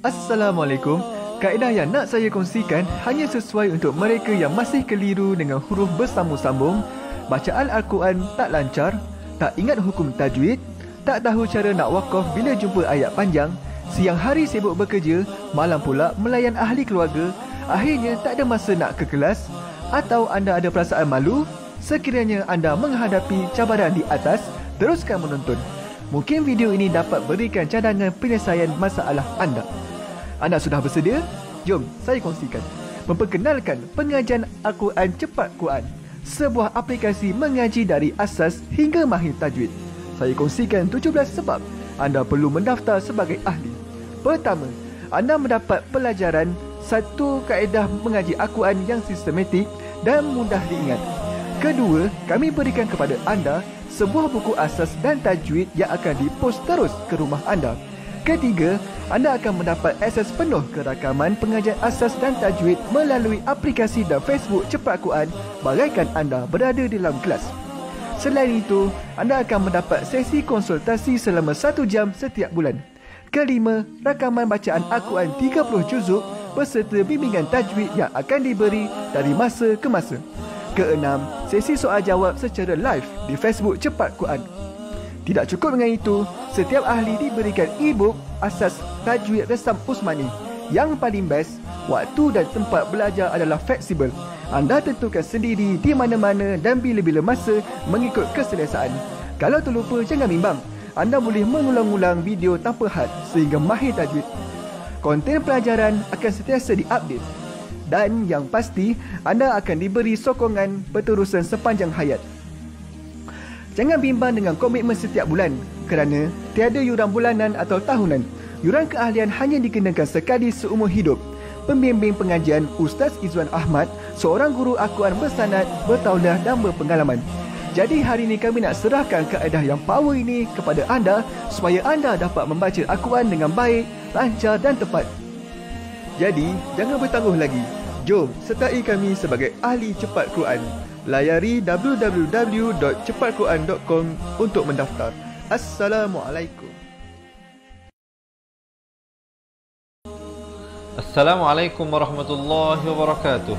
Assalamualaikum. Kaedah yang nak saya kongsikan hanya sesuai untuk mereka yang masih keliru dengan huruf bersambung-sambung, bacaan Al-Quran tak lancar, tak ingat hukum tajwid, tak tahu cara nak wakaf bila jumpa ayat panjang, siang hari sibuk bekerja, malam pula melayan ahli keluarga, akhirnya tak ada masa nak ke kelas, atau anda ada perasaan malu. Sekiranya anda menghadapi cabaran di atas, teruskan menonton. Mungkin video ini dapat berikan cadangan penyelesaian masalah anda. Anda sudah bersedia? Jom saya kongsikan. Memperkenalkan pengajian Al-Quran Cepat Quran, sebuah aplikasi mengaji dari asas hingga mahir tajwid. Saya kongsikan 17 sebab anda perlu mendaftar sebagai ahli. Pertama, anda mendapat pelajaran satu kaedah mengaji Al-Quran yang sistematik dan mudah diingat. Kedua, kami berikan kepada anda sebuah buku asas dan tajwid yang akan dipost terus ke rumah anda. Ketiga, anda akan mendapat akses penuh ke rakaman pengajian asas dan tajwid melalui aplikasi dan Facebook Cepat Quran bagaikan anda berada di dalam kelas. Selain itu, anda akan mendapat sesi konsultasi selama 1 jam setiap bulan. Kelima, rakaman bacaan Al-Quran 30 juzuk beserta bimbingan tajwid yang akan diberi dari masa ke masa. Keenam, sesi soal jawab secara live di Facebook Cepat Quran. Tidak cukup dengan itu, setiap ahli diberikan e-book asas tajwid resam Usmani. Yang paling best, waktu dan tempat belajar adalah fleksibel. Anda tentukan sendiri di mana-mana dan bila-bila masa mengikut keselesaan. Kalau terlupa, jangan bimbang. Anda boleh mengulang-ulang video tanpa had sehingga mahir tajwid. Konten pelajaran akan sentiasa diupdate. Dan yang pasti, anda akan diberi sokongan berterusan sepanjang hayat. Jangan bimbang dengan komitmen setiap bulan kerana tiada yuran bulanan atau tahunan. Yuran keahlian hanya dikenakan sekali seumur hidup. Pembimbing pengajian Ustaz Izwan Ahmad, seorang guru Al-Quran bersanad, bertauliah dan berpengalaman. Jadi hari ini kami nak serahkan kaedah yang power ini kepada anda supaya anda dapat membaca Al-Quran dengan baik, lancar dan tepat. Jadi, jangan bertangguh lagi. Jom sertai kami sebagai ahli cepat Quran. Layari www.cepatquran.com untuk mendaftar. Assalamualaikum. Assalamualaikum warahmatullahi wabarakatuh.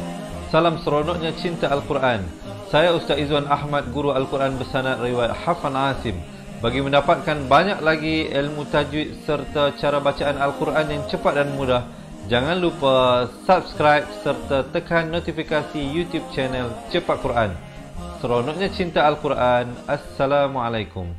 Salam seronoknya cinta Al-Quran. Saya Ustaz Izwan Ahmad, guru Al-Quran bersanad riwayat Hafan Asim. Bagi mendapatkan banyak lagi ilmu tajwid serta cara bacaan Al-Quran yang cepat dan mudah, jangan lupa subscribe serta tekan notifikasi YouTube channel Cepat Quran. Seronoknya cinta Al-Quran. Assalamualaikum.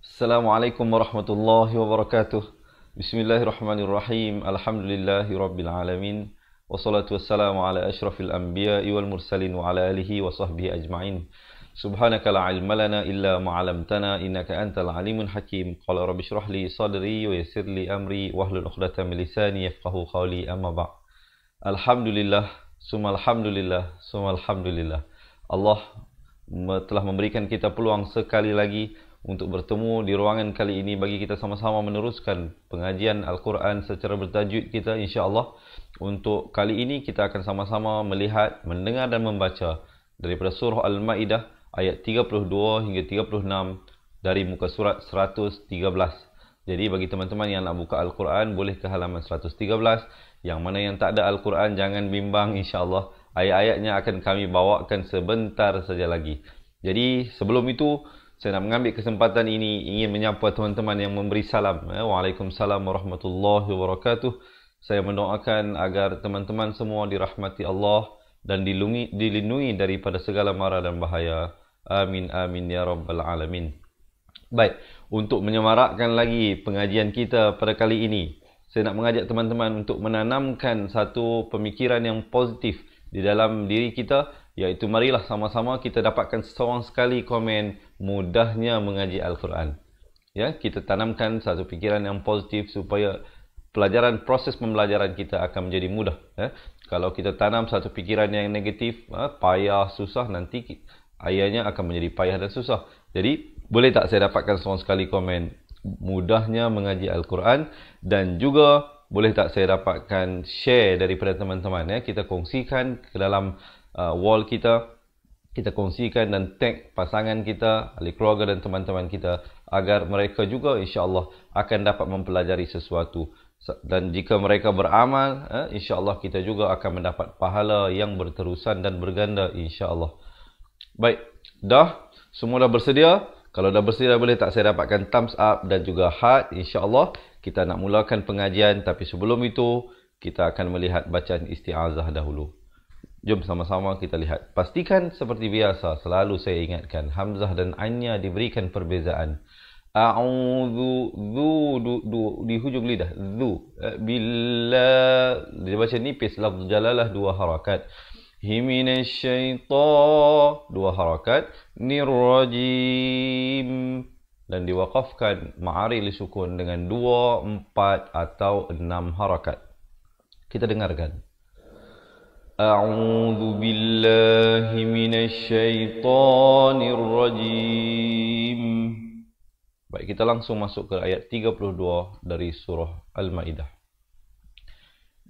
Assalamualaikum warahmatullahi wabarakatuh. Bismillahirrahmanirrahim. Alhamdulillahi rabbil alamin. Wassalatu wassalamu ala ashrafil anbiya'i wal mursalin wa ala alihi wa sahbihi ajma'in. Subhanaka la ilma lana illa ma 'allamtana innaka antal alimul hakim. Qala rabbi shrah li sadri wa yassir li amri wahlul 'uqdatam min lisani yafqahu qawli, amma ba'd. Alhamdulillah, summa alhamdulillah, summa alhamdulillah. Allah telah memberikan kita peluang sekali lagi untuk bertemu di ruangan kali ini bagi kita sama-sama meneruskan pengajian Al-Quran secara bertajwid kita, insya-Allah. Untuk kali ini kita akan sama-sama melihat, mendengar dan membaca daripada surah Al-Maidah ayat 32 hingga 36 dari muka surat 113. Jadi bagi teman-teman yang nak buka Al-Quran, boleh ke halaman 113. Yang mana yang tak ada Al-Quran, jangan bimbang, insya-Allah. Ayat-ayatnya akan kami bawakan sebentar saja lagi. Jadi sebelum itu, saya nak mengambil kesempatan ini ingin menyapa teman-teman yang memberi salam. Waalaikumsalam warahmatullahi wabarakatuh. Saya mendoakan agar teman-teman semua dirahmati Allah dan dilindungi daripada segala mara dan bahaya. Amin amin ya rabbal alamin. Baik, untuk menyemarakkan lagi pengajian kita pada kali ini, saya nak mengajak teman-teman untuk menanamkan satu pemikiran yang positif di dalam diri kita, iaitu marilah sama-sama kita dapatkan seorang sekali komen mudahnya mengaji Al-Quran. Ya, kita tanamkan satu pikiran yang positif supaya proses pembelajaran kita akan menjadi mudah. Ya. Kalau kita tanam satu pikiran yang negatif, payah, susah, nanti ayahnya akan menjadi payah dan susah. Jadi, boleh tak saya dapatkan seorang sekali komen mudahnya mengaji Al-Quran, dan juga boleh tak saya dapatkan share daripada teman-teman, ya. Kita kongsikan ke dalam wall kita kita kongsikan dan tag pasangan kita, ahli keluarga dan teman-teman kita agar mereka juga insya-Allah akan dapat mempelajari sesuatu. Dan jika mereka beramal, insya-Allah kita juga akan mendapat pahala yang berterusan dan berganda insya-Allah. Baik, dah semua dah bersedia? Kalau dah bersedia boleh tak saya dapatkan thumbs up dan juga heart, insya-Allah kita nak mulakan pengajian, tapi sebelum itu kita akan melihat bacaan isti'azah dahulu. Jom sama-sama kita lihat. Pastikan seperti biasa, selalu saya ingatkan, hamzah dan ainnya diberikan perbezaan. A'udzu, di hujung lidah, zu. Billah, dia baca nipis, lafz jalalah 2 harakat. Himinasyaitan, 2 harakat. Nirrajim. Dan diwaqafkan ma'ari li sukun dengan 2, 4 atau 6 harakat. Kita dengarkan. A'udzu billahi minasyaitonir rajim. Baik, kita langsung masuk ke ayat 32 dari surah Al-Maidah.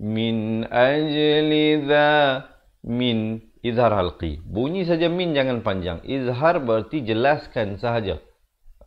Min ajli dha, min izhar halqi. Bunyi saja min, jangan panjang. Izhar berarti jelaskan sahaja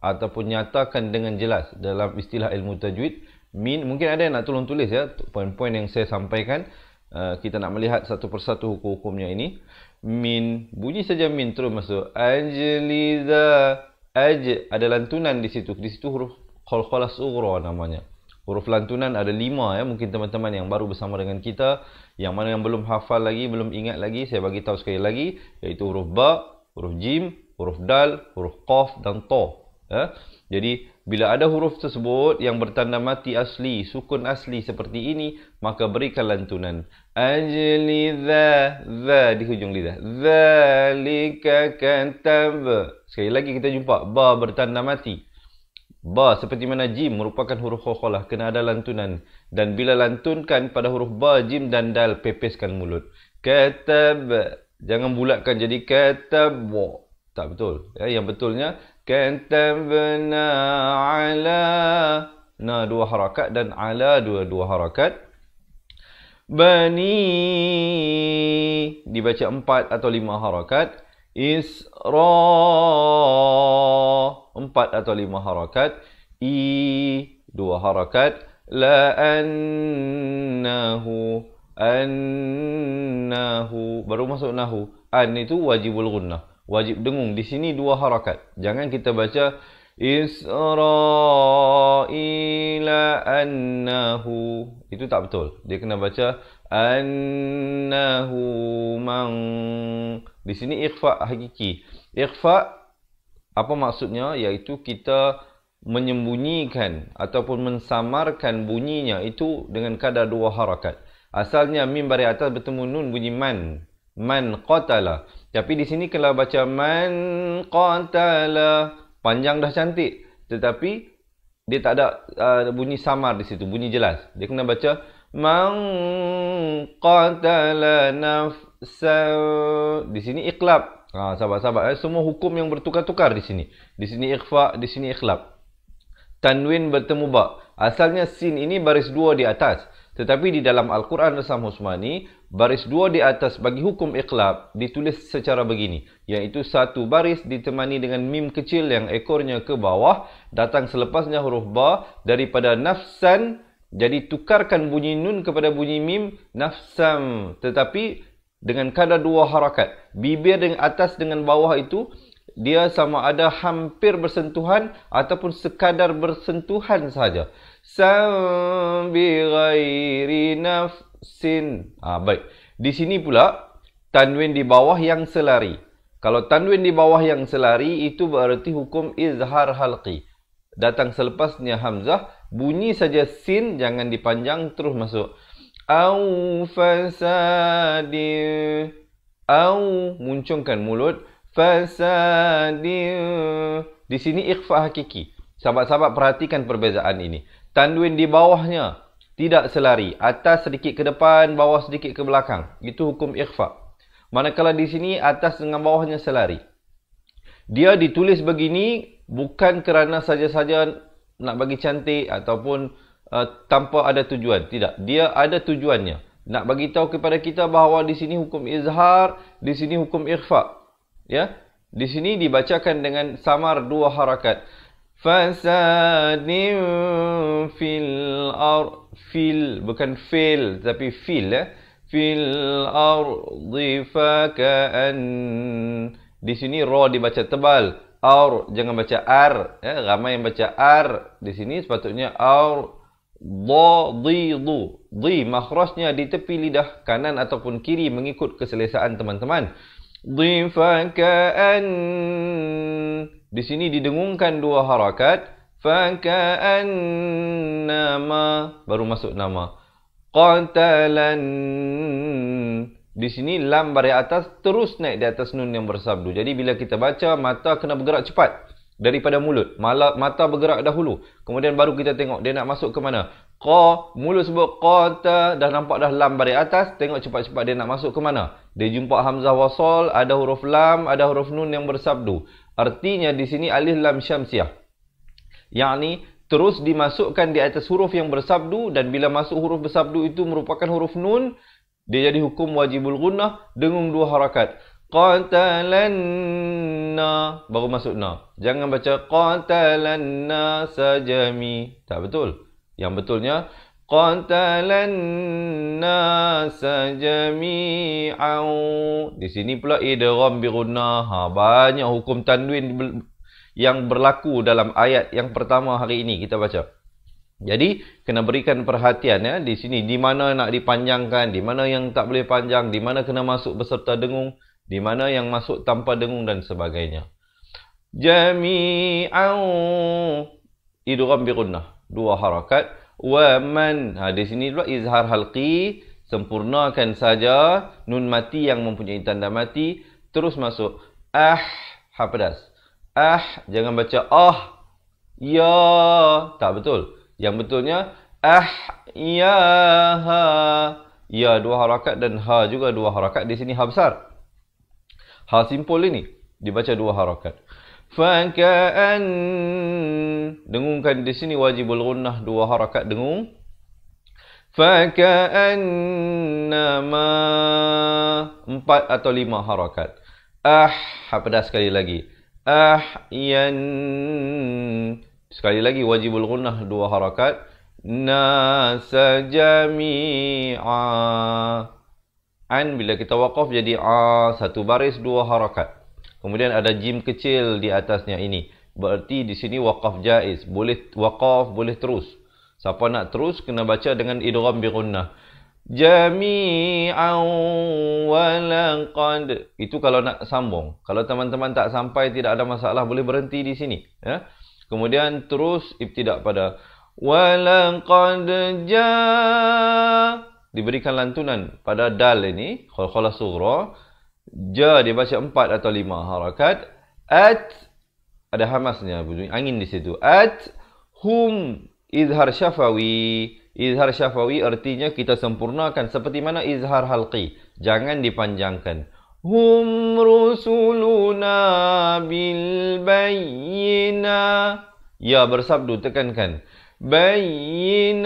ataupun nyatakan dengan jelas. Dalam istilah ilmu tajwid, min, mungkin ada yang nak tolong tulis ya poin-poin yang saya sampaikan. Kita nak melihat satu persatu hukum-hukumnya ini. Min, bunyi saja min terus masuk. Ajliza, aj, ada lantunan di situ. Di situ huruf qalqalah sughra namanya. Huruf lantunan ada 5 ya. Mungkin teman-teman yang baru bersama dengan kita, yang mana yang belum hafal lagi, belum ingat lagi, saya bagi tahu sekali lagi, iaitu huruf ba, huruf jim, huruf dal, huruf qaf dan ta. Ya. Jadi bila ada huruf tersebut yang bertanda mati asli, sukun asli seperti ini, maka berikan lantunan. Ajli dha, dha di hujung lidah. Dzalika katab. Sekali lagi kita jumpa ba bertanda mati. Ba seperti mana jim merupakan huruf qalqalah, kena ada lantunan. Dan bila lantunkan pada huruf ba, jim dan dal, pepeskan mulut. Katab, jangan bulatkan jadi katab. Tak betul. Ya, yang betulnya katabna ala, na 2 harakat dan ala 2 harakat. Bani dibaca 4 atau 5 harakat. Isra 4 atau 5 harakat. I 2 harakat. La annahu, annahu baru masuk nahu. An itu wajibul gunnah, wajib dengung. Di sini 2 harakat. Jangan kita baca Isra'ila annahu. Itu tak betul. Dia kena baca annahu man. Di sini ikhfa hakiki. Ikhfa apa maksudnya? Iaitu kita menyembunyikan ataupun mensamarkan bunyinya itu dengan kadar 2 harakat. Asalnya mim baris atas bertemu nun bunyi man. Man qatala. Tapi di sini kalau baca man qatala, panjang dah cantik, tetapi dia tak ada bunyi samar di situ, bunyi jelas. Dia kena baca man qatala nafsa. Di sini iqlab. Sahabat-sahabat, semua hukum yang bertukar-tukar di sini. Di sini ikhfa, di sini iqlab. Tanwin bertemu ba. Asalnya sin ini baris 2 di atas. Tetapi di dalam Al-Quran Rasam Husmani, baris 2 di atas bagi hukum iqlab ditulis secara begini. Iaitu 1 baris ditemani dengan mim kecil yang ekornya ke bawah, datang selepasnya huruf ba. Daripada nafsan, jadi tukarkan bunyi nun kepada bunyi mim, nafsam. Tetapi dengan kadar 2 harakat. Bibir dengan atas dengan bawah itu, dia sama ada hampir bersentuhan ataupun sekadar bersentuhan saja. Sambi ghairi nafsin. Baik. Di sini pula tanwin di bawah yang selari. Kalau tanwin di bawah yang selari itu berarti hukum izhar halqi. Datang selepasnya hamzah, bunyi saja sin, jangan dipanjang terus masuk. Au fasadi. Au, muncungkan mulut. Fasadi. Di sini ikhfa hakiki. Sahabat-sahabat perhatikan perbezaan ini. Tanwin di bawahnya tidak selari. Atas sedikit ke depan, bawah sedikit ke belakang. Itu hukum ikhfa. Manakala di sini atas dengan bawahnya selari. Dia ditulis begini bukan kerana saja-saja nak bagi cantik ataupun tanpa ada tujuan. Tidak. Dia ada tujuannya. Nak bagi tahu kepada kita bahawa di sini hukum izhar, di sini hukum ikhfa. Ya, di sini dibacakan dengan samar 2 harakat. Fasadin fil bukan fil tapi fil ya. Fil ardi faka'an. Di sini ra dibaca tebal. Jangan baca ar ya, ramai yang baca ar. Di sini sepatutnya di makhrajnya di tepi lidah kanan ataupun kiri mengikut keselesaan teman-teman. Faka'an. Di sini didengungkan 2 harakat. Faka'annama baru masuk nama. Qatalan. Di sini lam baris atas terus naik di atas nun yang bersabdu. Jadi bila kita baca, mata kena bergerak cepat daripada mulut. Mata bergerak dahulu. Kemudian baru kita tengok dia nak masuk ke mana. Mulut sebut qata, dah nampak dah lam baris atas, tengok cepat-cepat dia nak masuk ke mana. Dia jumpa hamzah wasal, ada huruf lam, ada huruf nun yang bersabdu. Artinya di sini alif lam syamsiah. Yakni terus dimasukkan di atas huruf yang bersabdu, dan bila masuk huruf bersabdu itu merupakan huruf nun, dia jadi hukum wajibul gunnah, dengung 2 harakat. Qatalanna baru masuk na. Jangan baca qatalanna sajami. Tak betul. Yang betulnya qatalanna sajami'au. Di sini pula idgham bi gunnah. Banyak hukum tanwin yang berlaku dalam ayat yang pertama hari ini kita baca. Jadi kena berikan perhatian ya di sini, di mana nak dipanjangkan, di mana yang tak boleh panjang, di mana kena masuk beserta dengung, di mana yang masuk tanpa dengung dan sebagainya. Jami'au idgham bi gunnah 2 harakat. Wa man, di sini pula izhar halqi, sempurnakan saja nun mati yang mempunyai tanda mati, terus masuk ha pedas. Jangan baca ya, tak betul. Yang betulnya yaha. Ya 2 harakat dan ha juga 2 harakat. Di sini ha besar. Ha simpul ini dibaca 2 harakat. Faka'an. Dengungkan di sini wajibul gunnah 2 harakat dengung. Faka'annama 4 atau 5 harakat. Ha pedas sekali lagi. Yan. Sekali lagi wajibul gunnah 2 harakat. Nasa jami'a. An bila kita waqaf jadi satu baris 2 harakat. Kemudian ada jim kecil di atasnya ini. Berarti di sini waqaf jaiz. Boleh waqaf, boleh terus. Siapa nak terus kena baca dengan idgham bi gunnah. Jami'an walaqad. Itu kalau nak sambung. Kalau teman-teman tak sampai, tidak ada masalah, boleh berhenti di sini ya. Kemudian terus ibtidak pada walaqad diberikan lantunan pada dal ini, khalqalah sughra. Dibaca 4 atau 5 harakat. Ada hamasnya, bunyi angin di situ. Hum izhar syafawi. Izhar syafawi artinya kita sempurnakan seperti mana izhar halqi. Jangan dipanjangkan. Hum rusuluna bil bayyina. Ya bersabdu, tekankan. Bayyinati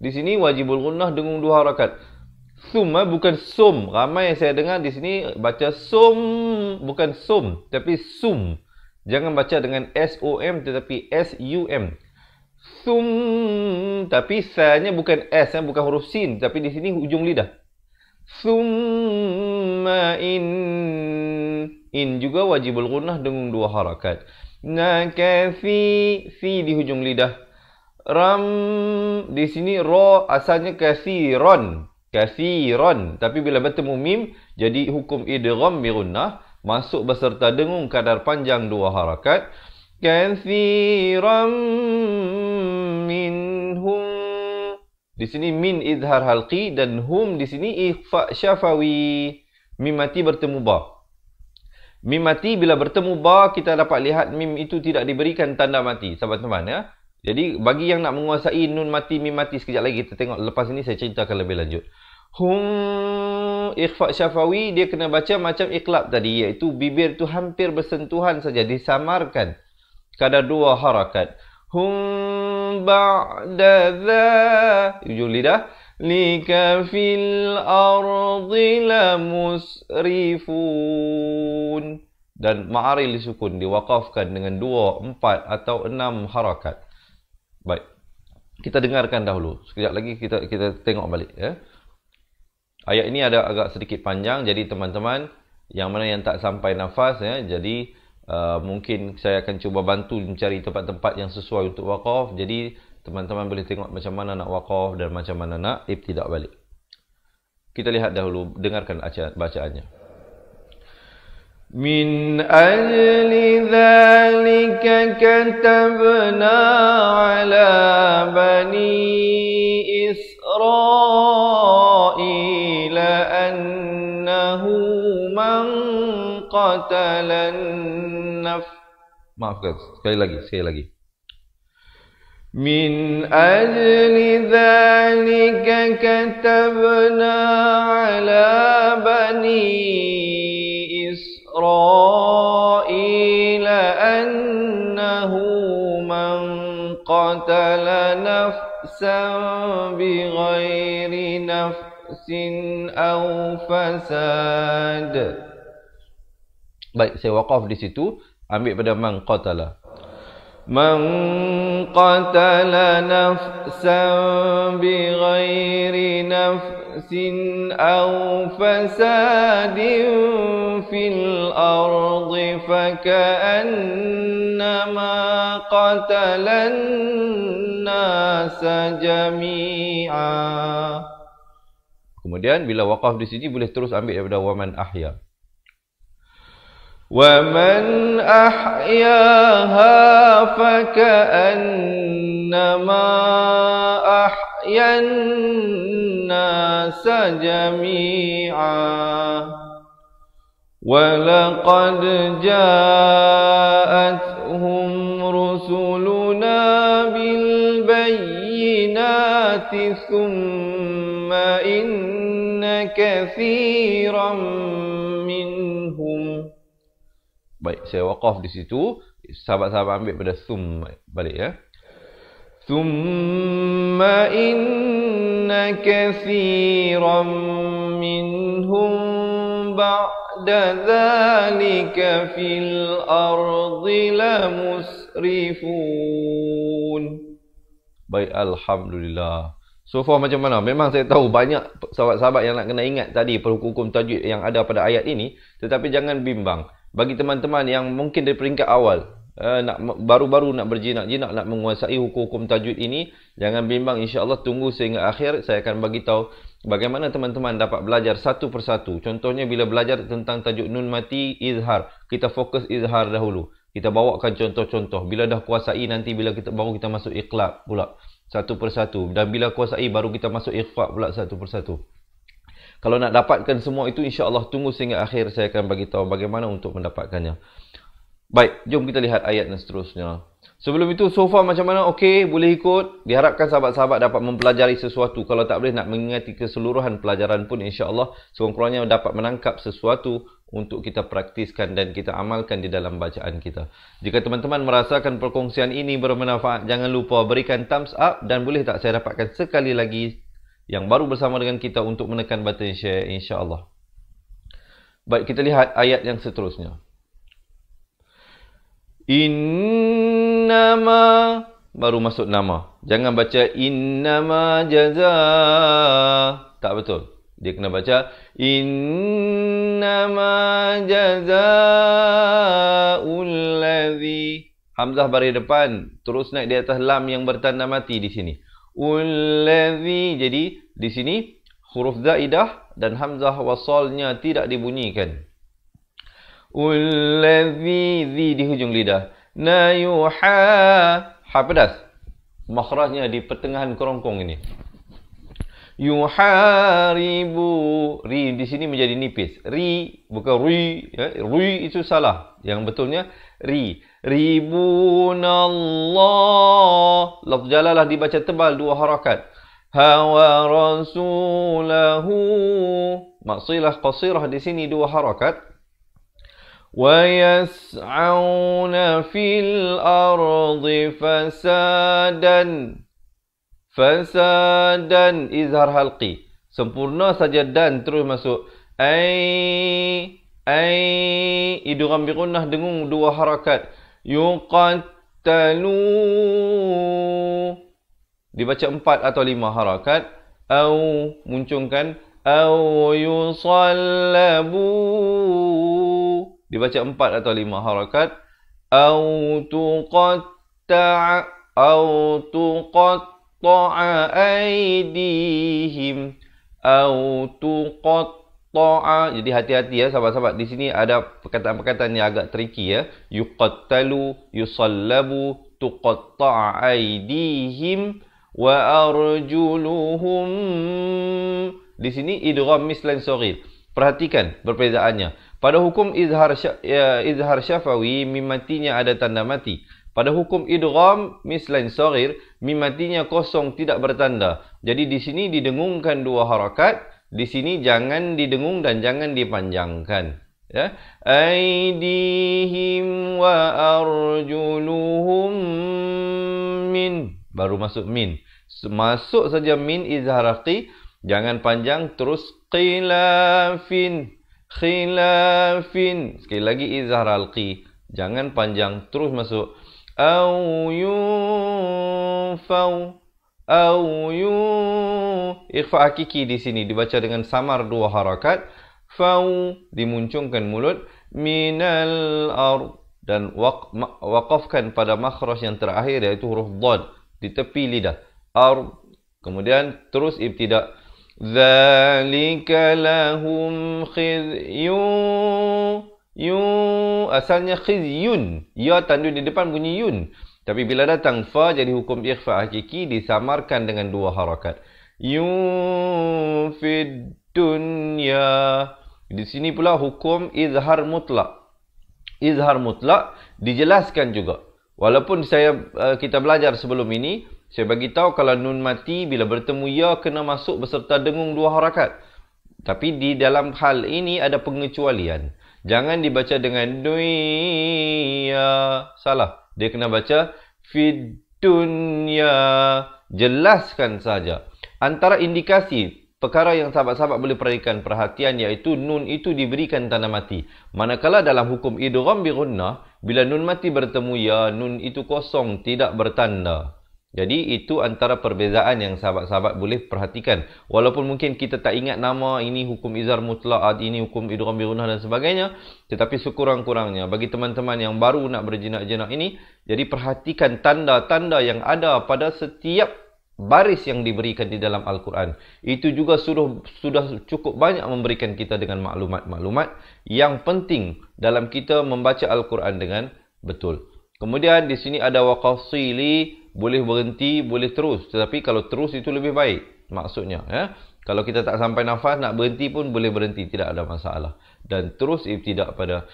Di sini wajibul gunnah dengung 2 harakat. Bukan sum. Ramai saya dengar di sini baca sum, bukan sum, tapi sum. Jangan baca dengan S-O-M tetapi S-U-M. Sum, tapi sa-nya bukan S, bukan huruf sin, tapi di sini hujung lidah. Summa in juga wajibul gunnah dengung 2 harakat. Nakafi, fi di hujung lidah. Ram, di sini ra asalnya kathiron, tapi bila bertemu mim jadi hukum idgham bi gunnah, masuk beserta dengung kadar panjang 2 harakat. Kathiran minhum. Di sini min izhar halqi dan hum di sini ikhfa syafawi. Mim mati bertemu ba. Mim mati bila bertemu ba, kita dapat lihat mim itu tidak diberikan tanda mati, sahabat-teman ya. Jadi bagi yang nak menguasai nun mati, mim mati, sekejap lagi kita tengok lepas ini saya ceritakan lebih lanjut. Hum ikhfa syafawi dia kena baca macam iqlab tadi, iaitu bibir tu hampir bersentuhan saja, disamarkan kadar 2 harakat. Hum ba'da dha, ujung lidah. fil ardi lamusrifun. Dan ma'aril disukun, diwakafkan dengan 2, 4 atau 6 harakat. Baik. Kita dengarkan dahulu. Sekejap lagi kita tengok balik ya. Ayat ini ada agak sedikit panjang, jadi teman-teman yang mana yang tak sampai nafas ya, jadi mungkin saya akan cuba bantu mencari tempat-tempat yang sesuai untuk wakaf. Jadi teman-teman boleh tengok macam mana nak wakaf dan macam mana nak ibtidak balik. Kita lihat dahulu, dengarkan bacaannya. Min ajli dhalika katabna ala bani Israel annahu man qatala maafkan, sekali lagi. Min ajli dhalika katabna ala bani Israel annahu man qatala nafsan bighairi nafsin aw fasad. Baik, saya waqaf di situ, ambil pada man qatala. Man qatala nafsan bighairi nafsin aw fasadin fil ardi faka'annama qatalan nasa jami'a. Kemudian bila waqaf di sini boleh terus ambil daripada waman ahya. وَمَنْ أَحْيَاهَا فَكَأَنَّمَا أَحْيَا النَّاسَ جَمِيعًا وَلَقَدْ جَاءَتْهُمْ رُسُلُنَا بِالْبَيِّنَاتِ ثُمَّ إِنَّ كَثِيرًا مِنْهُمْ. Baik, saya waqaf di situ. Sahabat-sahabat ambil pada thum balik ya. Thumma inna kathiran minhum ba'da dhalika fil ardi lamusrifun. Baik, alhamdulillah. So far macam mana? Memang saya tahu banyak sahabat-sahabat yang nak kena ingat tadi hukum tajwid yang ada pada ayat ini. Tetapi jangan bimbang. Bagi teman-teman yang mungkin dari peringkat awal, baru-baru nak berjinak-jinak, nak menguasai hukum-hukum tajwid ini, jangan bimbang, insya-Allah tunggu sehingga akhir. Saya akan bagi tahu bagaimana teman-teman dapat belajar satu persatu. Contohnya bila belajar tentang tajuk nun mati izhar, kita fokus izhar dahulu. Kita bawakan contoh-contoh. Bila dah kuasai nanti baru kita masuk iqlab pula satu persatu, dan bila kuasai baru kita masuk ikhfa pula satu persatu. Kalau nak dapatkan semua itu, insya-Allah tunggu sehingga akhir, saya akan bagi tahu bagaimana untuk mendapatkannya. Baik, jom kita lihat ayat yang seterusnya. Sebelum itu, so far macam mana? Okey, boleh ikut. Diharapkan sahabat-sahabat dapat mempelajari sesuatu. Kalau tak boleh nak mengingati keseluruhan pelajaran pun, insya-Allah sekurang-kurangnya dapat menangkap sesuatu untuk kita praktiskan dan kita amalkan di dalam bacaan kita. Jika teman-teman merasakan perkongsian ini bermanfaat, jangan lupa berikan thumbs up, dan boleh tak saya dapatkan sekali lagi yang baru bersama dengan kita untuk menekan button share, insya-Allah. Baik, kita lihat ayat yang seterusnya. Innama, baru masuk nama. Jangan baca innama jaza. Tak betul. Dia kena baca innama jazaa'ul ladzi. Hamzah baris depan terus naik di atas lam yang bertanda mati di sini. Ulladzi. Jadi di sini huruf zaidah dan hamzah wasalnya tidak dibunyikan. Ulladzi, zi di hujung lidah. Na yuha, ha pedas. Makhrajnya di pertengahan kerongkong ini. Yuharibu, ri di sini menjadi nipis. Ri bukan ri, ya. Ri itu salah. Yang betulnya ri. Ribunallah. Lafz jalalah dibaca tebal 2 harakat. Hawa rasulahu. Maksilah qasirah di sini 2 harakat. Wa yas'auna fil ardi fasadan. fasadan, izhar halqi. Sempurna saja dan terus masuk. Ai, idgham bi gunnah dengung 2 harakat. Yuqattalu, dibaca 4 atau 5 harakat. Au, muncungkan. Au yusallabu, dibaca 4 atau 5 harakat. Au tuqatta'a aydihim. Au tuqatta'a. Jadi hati-hati ya sahabat-sahabat. Di sini ada perkataan-perkataan yang agak tricky ya. Yuqattalu, yusallabu, tuqatta'a aydihim wa arjuluhum. Di sini idgham mislan saghir. Perhatikan perbezaannya. Pada hukum izhar syafawi, mim matinya ada tanda mati. Pada hukum idgham mislan saghir, mim matinya kosong tidak bertanda. Jadi di sini didengungkan 2 harakat, di sini jangan didengung dan jangan dipanjangkan. Ya. Aidihim wa arjuluhum min, baru masuk min. Masuk saja min izhar haqi, jangan panjang, terus khilafin. Sekali lagi izhar halqi, jangan panjang, terus masuk. Au yunfau, ikhfa hakiki di sini dibaca dengan samar 2 harakat. Fau, dimuncungkan mulut. Minal ard, dan waqafkan pada makhraj yang terakhir iaitu huruf dhad di tepi lidah. Ard, kemudian terus ibtida. Dzalika lahum khizyun. Asalnya khizyun. Ya tandu di depan bunyi yun. Tapi bila datang fa jadi hukum ikhfa hakiki disamarkan dengan 2 harakat. Yun fid dunya. Di sini pula hukum izhar mutlak. Izhar mutlak dijelaskan juga. Walaupun kita belajar sebelum ini, saya bagi tahu kalau nun mati bila bertemu ya kena masuk beserta dengung 2 harakat. Tapi di dalam hal ini ada pengecualian. Jangan dibaca dengan dunya. Salah. Dia kena baca fid dunya. Jelaskan saja. Antara indikasi perkara yang sahabat-sahabat boleh perhatikan iaitu nun itu diberikan tanda mati. Manakala dalam hukum idgham bi gunnah, bila nun mati bertemu ya, nun itu kosong, tidak bertanda. Jadi itu antara perbezaan yang sahabat-sahabat boleh perhatikan. Walaupun mungkin kita tak ingat nama, ini hukum izhar mutlak, ini hukum idgham bi gunnah dan sebagainya. Tetapi sekurang-kurangnya bagi teman-teman yang baru nak berjenak-jenak ini, jadi perhatikan tanda-tanda yang ada pada setiap baris yang diberikan di dalam Al-Quran. Itu juga sudah cukup banyak memberikan kita dengan maklumat-maklumat yang penting dalam kita membaca Al-Quran dengan betul. Kemudian di sini ada waqasili, boleh berhenti, boleh terus. Tetapi kalau terus itu lebih baik maksudnya. Ya? Kalau kita tak sampai nafas, nak berhenti pun boleh berhenti. Tidak ada masalah. Dan terus ibtidak pada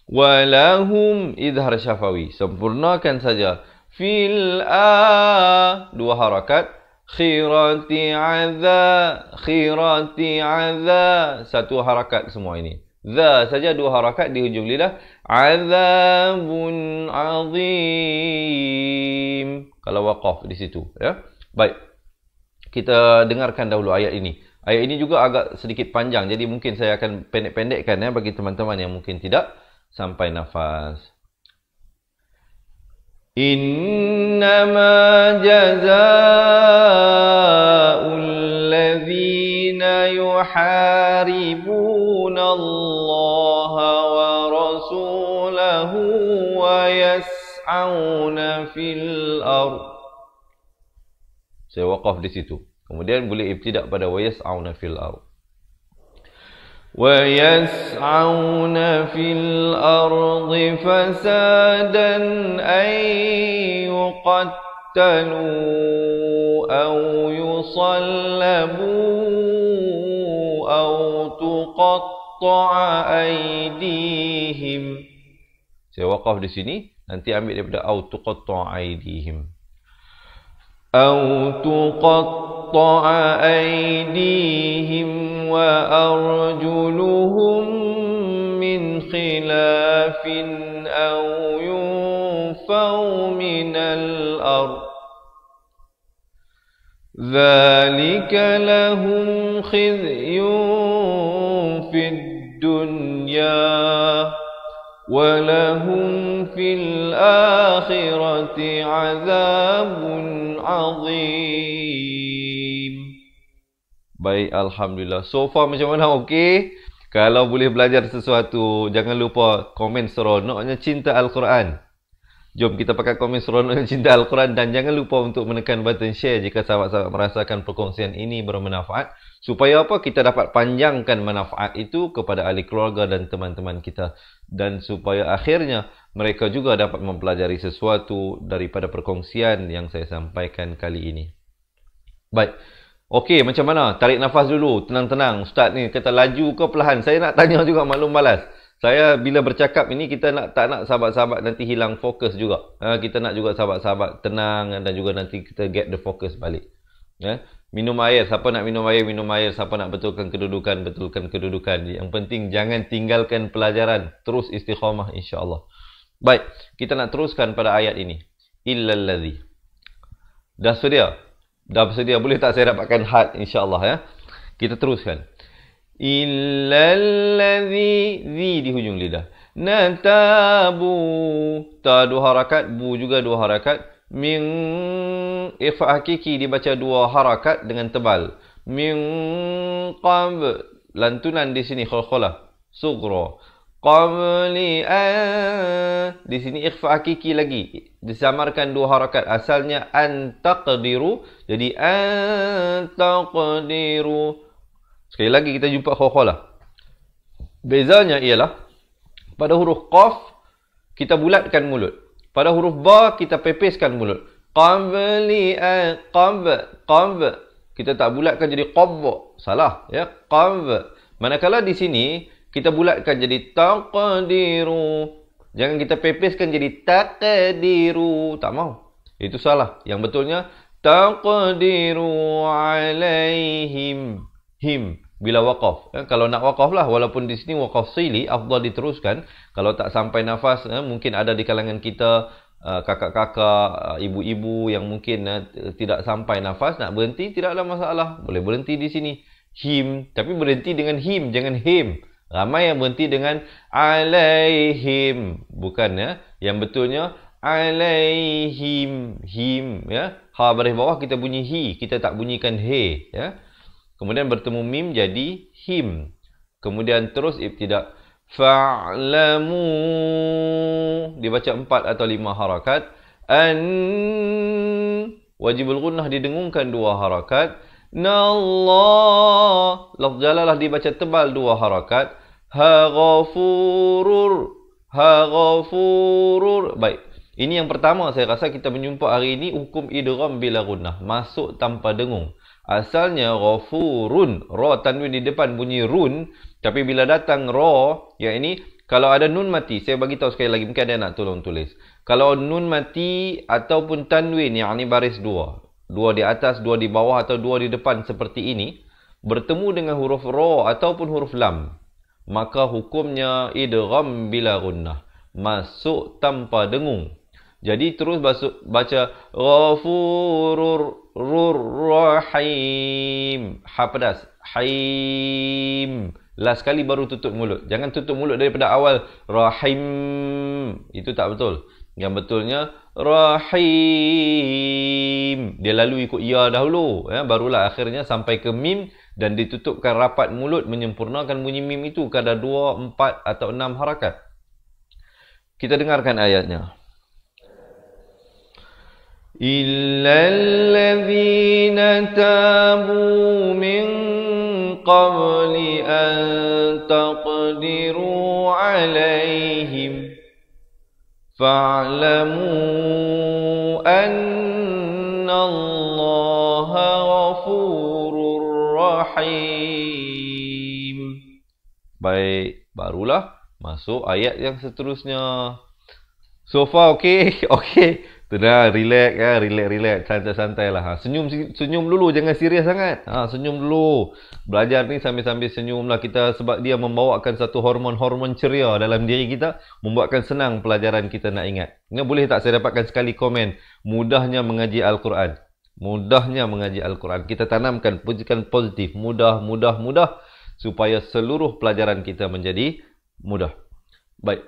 walahum izhar syafawi. Sempurnakan saja. Fil a 2 harakat. Khirati adza. 1 harakat semua ini. Za saja 2 harakat di hujung lidah. Azabun azim. Kalau waqaf di situ. Ya. Baik. Kita dengarkan dahulu ayat ini. Ayat ini juga agak sedikit panjang. Jadi mungkin saya akan pendek-pendekkan ya, bagi teman-teman yang mungkin tidak sampai nafas. Innama jazaa'ul ladzina yuharibuna Allah wa rasulahu wa yas'auna fil ard. Saya waqaf di situ. Kemudian boleh ibtidak pada wa yas'auna fil ard. وَيَسْعَوْنَ فِي الْأَرْضِ فَسَادًا أَنْ يُقَتَّلُوا أَوْ يُصَلَّبُوا أَوْ تُقَطَّعَ أَيْدِيهِمْ. Saya waqaf di sini, nanti ambil daripada أَوْ تُقَطَّعَ أَيْدِيهِمْ. أَوْ تُقَطَّعَ أَيْدِيهِمْ وَأَرْجُلُهُمْ مِنْ خِلَافٍ أَوْ يُنْفَوْا مِنَ الْأَرْضِ Dzalika lahum khizyun fid dunya wa lahum fil akhirati azabun azim. Baik, alhamdulillah. So far macam mana? Okey. Kalau boleh belajar sesuatu, jangan lupa komen seronoknya cinta Al-Quran. Jom kita pakai komen seronoknya cinta Al-Quran dan jangan lupa untuk menekan button share jika sahabat-sahabat merasakan perkongsian ini bermanfaat. Supaya apa? Kita dapat panjangkan manfaat itu kepada ahli keluarga dan teman-teman kita. Dan supaya akhirnya mereka juga dapat mempelajari sesuatu daripada perkongsian yang saya sampaikan kali ini. Baik. Okey, macam mana? Tarik nafas dulu. Tenang-tenang. Ustaz ni kata laju ke perlahan? Saya nak tanya juga, maklum balas. Saya bila bercakap ini, kita tak nak sahabat-sahabat nanti hilang fokus juga. Kita nak juga sahabat-sahabat tenang dan juga nanti kita get the focus balik. Minum air. Siapa nak minum air, minum air. Siapa nak betulkan kedudukan, betulkan kedudukan. Yang penting jangan tinggalkan pelajaran. Terus istiqamah insya-Allah. Baik, kita nak teruskan pada ayat ini. Illal ladzi. Dah sedia? Dah bersedia? Boleh tak saya dapatkan had insya-Allah ya? Kita teruskan. Illal ladzi, zi di hujung lidah. Natabu, ta dua harakat, bu juga dua harakat. Min ifa hakiki dibaca dua harakat dengan tebal. Min qab, lantunan di sini khalkhalah sughra. Qabli di sini ikhfa hakiki lagi, disamarkan dua harakat. Asalnya an taqdiru, jadi an taqdiru. Sekali lagi kita jumpa khalkhalah. Bezanya ialah pada huruf qaf kita bulatkan mulut, pada huruf ba kita pepeskan mulut. Qabli qab, kita tak bulatkan jadi qab, salah ya, qab. Manakala di sini kita bulatkan jadi taqdiru. Jangan kita pepeskan jadi taqdiru. Tak mau. Itu salah. Yang betulnya taqdiru alaihim. Him. Bila waqaf. Kalau nak waqaf lah. Walaupun di sini waqaf sili. Afdal diteruskan. Kalau tak sampai nafas. Mungkin ada di kalangan kita kakak-kakak, ibu-ibu yang mungkin tidak sampai nafas. Nak berhenti. Tidaklah masalah. Boleh berhenti di sini. Him. Tapi berhenti dengan him. Jangan him. Ramai yang berhenti dengan alaihim. Bukan ya. Yang betulnya alaihim. Him ya. Ha baris bawah kita bunyi hi. Kita tak bunyikan he ya. Kemudian bertemu mim jadi him. Kemudian terus ibtidak. Fa'lamu. Dibaca 4 atau 5 harakat. An. Wajibul gunnah didengungkan 2 harakat. Nallah. Lafz jalalah dibaca tebal 2 harakat. Ha ghafurur. Ha ghafurur. Baik. Ini yang pertama saya rasa kita menjumpa hari ini hukum idgham bila gunnah. Masuk tanpa dengung. Asalnya ghafurun. Ra tanwin di depan bunyi run. Tapi bila datang ra, yang ini kalau ada nun mati. Saya bagi tahu sekali lagi. Mungkin ada nak tolong tulis. Kalau nun mati ataupun tanwin. Yang ini baris 2. 2 di atas, 2 di bawah atau 2 di depan seperti ini. Bertemu dengan huruf ra ataupun huruf lam. Maka hukumnya idgham bila gunnah. Masuk tanpa dengung. Jadi terus baca ghafurur rahim. Ha pedas. Haim. Last kali baru tutup mulut. Jangan tutup mulut daripada awal. Rahim. Itu tak betul. Yang betulnya rahim. Dia lalu ikut ya dahulu. Barulah akhirnya sampai ke mim. Dan ditutupkan rapat mulut menyempurnakan bunyi mim itu kadar 2, 4 atau 6 harakat. Kita dengarkan ayatnya. Illal ladzina tabu min qabli an taqdiru alaihim fa'lamu anna Allaha ghafurur rahim. Baik, barulah masuk ayat yang seterusnya. So far okey? Okey. Tenang, relax ya, relax, santai-santai lah. Senyum dulu, jangan serius sangat. Senyum dulu. Belajar ni sambil-sambil senyum lah kita sebab dia membawakan satu hormon-hormon ceria dalam diri kita, membuatkan senang pelajaran kita nak ingat. Ini boleh tak saya dapatkan sekali komen? Mudahnya mengaji Al-Quran. Mudahnya mengaji Al-Quran. Kita tanamkan pikiran positif. Mudah, mudah, mudah. Supaya seluruh pelajaran kita menjadi mudah. Baik.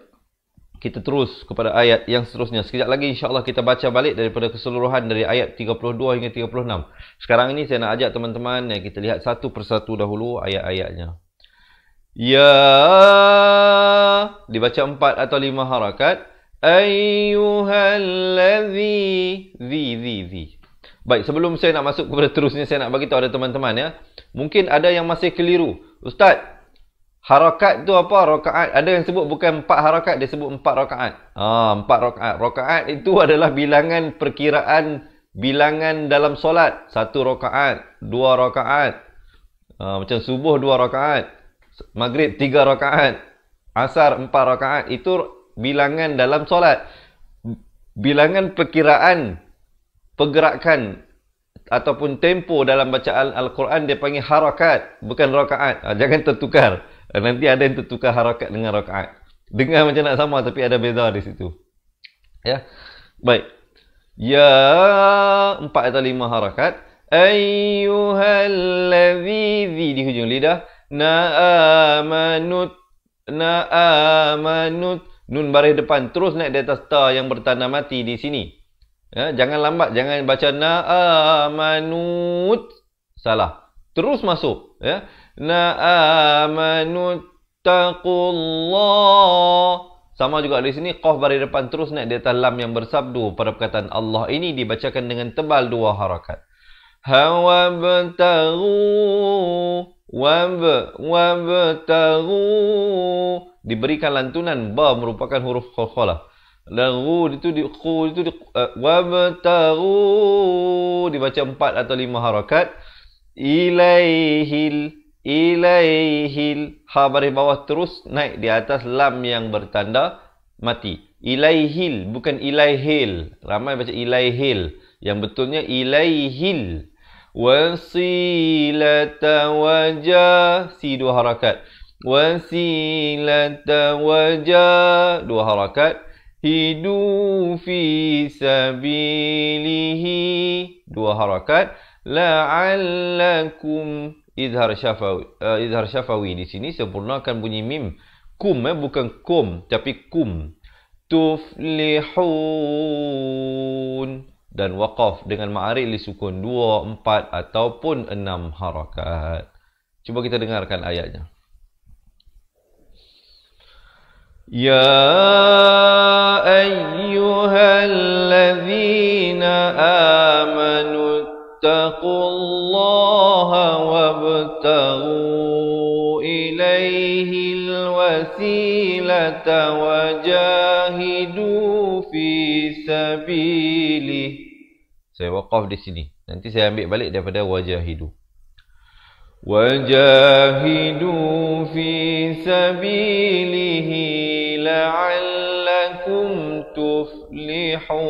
Kita terus kepada ayat yang seterusnya. Sekejap lagi insyaAllah kita baca balik daripada keseluruhan dari ayat 32 hingga 36. Sekarang ini saya nak ajak teman-teman kita lihat satu persatu dahulu ayat-ayatnya. Ya, dibaca 4 atau 5 harakat. Ayyuhallazi, zi. Baik, sebelum saya nak masuk kepada terusnya, saya nak bagi tahu ada teman-teman ya. Mungkin ada yang masih keliru. Ustaz, harakat tu apa? Rakaat. Ada yang sebut bukan 4 harakat, dia sebut 4 rakaat. 4 rakaat. Rakaat itu adalah bilangan perkiraan bilangan dalam solat. 1 rakaat, 2 rakaat. Macam subuh 2 rakaat. Maghrib 3 rakaat. Asar 4 rakaat. Itu bilangan dalam solat. Bilangan perkiraan pergerakan ataupun tempo dalam bacaan Al-Quran dia panggil harakat, bukan rakaat. Jangan tertukar. Nanti ada yang tertukar harakat dengan rakaat. Dengar macam nak sama tapi ada beza di situ. Ya. Baik. Ya, 4 atau 5 harakat. Ayyuhallazi, di hujung lidah. Na'amanut. Nun baris depan terus naik di atas ta yang bertanda mati di sini. Ya, jangan lambat, jangan baca na'amanut. Salah. Terus masuk, ya. Na'amanut taqullah. Sama juga di sini qaf baris depan terus naik di atas lam yang bersabdu pada perkataan Allah ini dibacakan dengan tebal 2 harakat. Hawabtaghu wabtaghu, diberikan lantunan. Ba merupakan huruf qalqalah. Lagu itu di khu itu di wabtaghu dibaca 4 atau 5 harakat. Ilaihil ha baris bawah terus naik di atas lam yang bertanda mati. Ilaihil bukan ilaihil. Ramai baca ilaihil. Yang betulnya ilaihil. Wasilata wajah, si 2 harakat. Wasilata wajah, 2 harakat. Hidu fi sabilihi, 2 harakat. La'allakum, izhar syafawi di sini sempurnakan bunyi mim. Kum bukan kum tapi kum. Tuflihun. Dan waqaf dengan ma'arid li sukun 2, 4 ataupun 6 harakat. Cuba kita dengarkan ayatnya. Ya ayyuhalladzina amanu taqullaha wabtaghu ilaihil wasilata wajahidu fi sabilih. Saya waqaf di sini. Nanti saya ambil balik daripada wajahidu. Wajahidu fi sabilihi la'allakum tuflihun.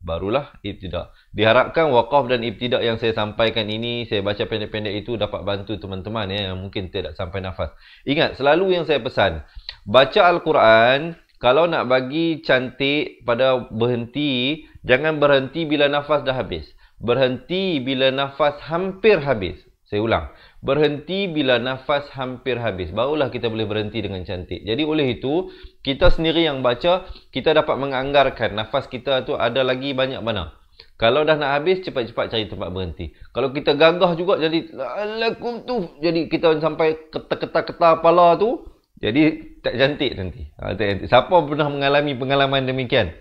Barulah ibtidak. Diharapkan waqaf dan ibtidak yang saya sampaikan ini, saya baca pendek-pendek itu dapat bantu teman-teman yang mungkin tidak sampai nafas. Ingat, selalu yang saya pesan, baca Al-Quran, kalau nak bagi cantik pada berhenti, jangan berhenti bila nafas dah habis. Berhenti bila nafas hampir habis. Saya ulang. Berhenti bila nafas hampir habis. Barulah kita boleh berhenti dengan cantik. Jadi oleh itu, kita sendiri yang baca, kita dapat menganggarkan nafas kita tu ada lagi banyak mana. Kalau dah nak habis, cepat-cepat cari tempat berhenti. Kalau kita gagah juga, jadi la'allakum tu. Jadi kita sampai ketar-ketar kepala tu, jadi tak cantik nanti. Siapa pernah mengalami pengalaman demikian?